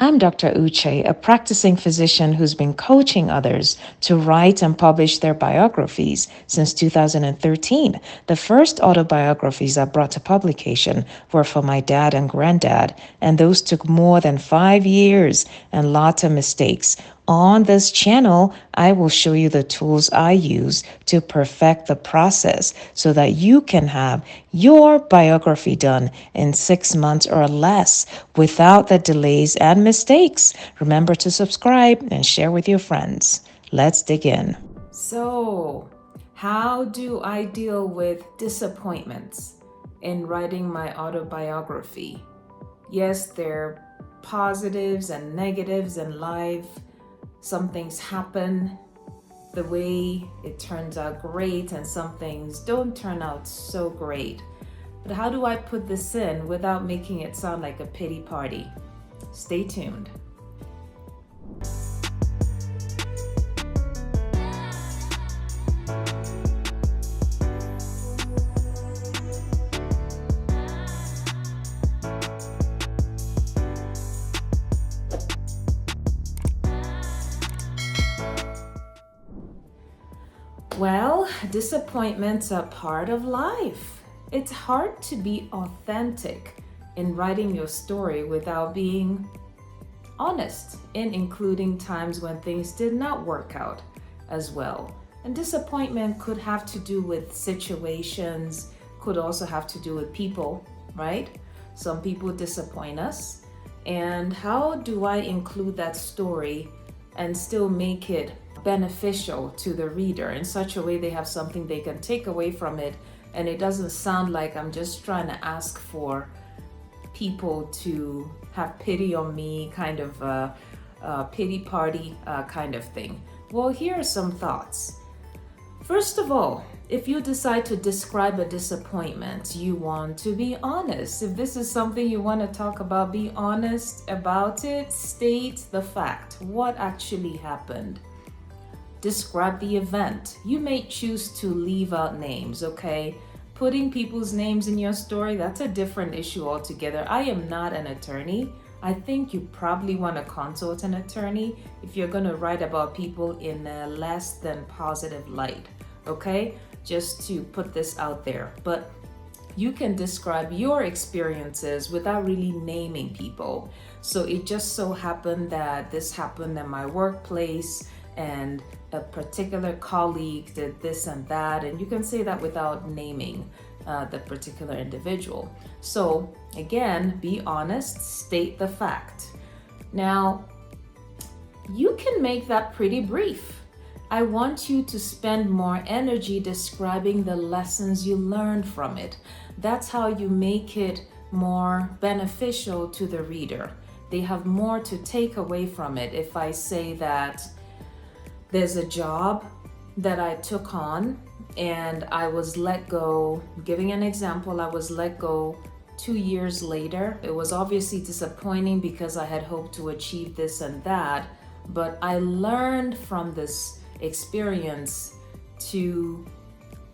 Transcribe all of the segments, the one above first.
I'm Dr. Uche, a practicing physician who's been coaching others to write and publish their biographies since 2013. The first autobiographies I brought to publication were for my dad and granddad, and those took more than 5 years and lots of mistakes. On this channel, I will show you the tools I use to perfect the process so that you can have your biography done in 6 months or less without the delays and mistakes. Remember to subscribe and share with your friends. Let's dig in. So, how do I deal with disappointments in writing my autobiography? Yes, there are positives and negatives in life. Some things happen the way it turns out great, and some things don't turn out so great. But how do I put this in without making it sound like a pity party? Stay tuned. Well, disappointments are part of life. It's hard to be authentic in writing your story without being honest, in including times when things did not work out as well. And disappointment could have to do with situations, could also have to do with people, right? Some people disappoint us. And how do I include that story and still make it beneficial to the reader in such a way they have something they can take away from it, and it doesn't sound like I'm just trying to ask for people to have pity on me, kind of a pity party kind of thing? Well, here are some thoughts. First of all, if you decide to describe a disappointment, you want to be honest. If this is something you want to talk about, be honest about it. State the fact. What actually happened? Describe the event. You may choose to leave out names, okay? Putting people's names in your story, that's a different issue altogether. I am not an attorney. I think you probably want to consult an attorney if you're going to write about people in a less than positive light, okay? Just to put this out there. But you can describe your experiences without really naming people. So it just so happened that this happened in my workplace, and a particular colleague did this and that, and you can say that without naming the particular individual. So again, be honest, state the fact. Now, you can make that pretty brief. I want you to spend more energy describing the lessons you learned from it. That's how you make it more beneficial to the reader. They have more to take away from it. If I say that there's a job that I took on and I was let go, giving an example, I was let go 2 years later. It was obviously disappointing because I had hoped to achieve this and that, but I learned from this experience to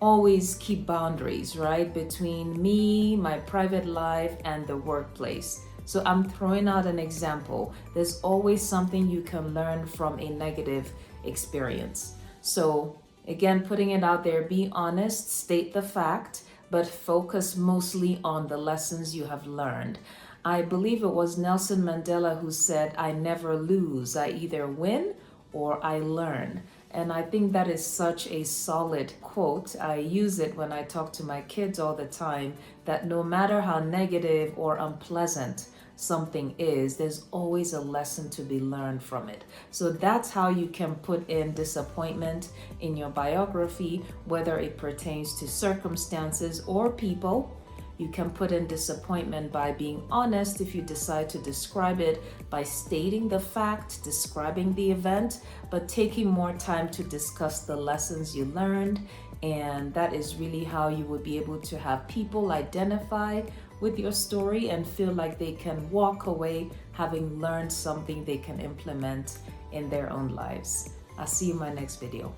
always keep boundaries, right, between me, my private life, and the workplace. So I'm throwing out an example. There's always something you can learn from a negative experience. So again, putting it out there, be honest, state the fact, but focus mostly on the lessons you have learned. I believe it was Nelson Mandela who said, "I never lose. I either win or I learn." And I think that is such a solid quote. I use it when I talk to my kids all the time, that no matter how negative or unpleasant something is, there's always a lesson to be learned from it. So that's how you can put in disappointment in your biography, whether it pertains to circumstances or people. You can put in disappointment by being honest if you decide to describe it, by stating the fact, describing the event, but taking more time to discuss the lessons you learned. And that is really how you would be able to have people identify with your story and feel like they can walk away having learned something they can implement in their own lives. I'll see you in my next video.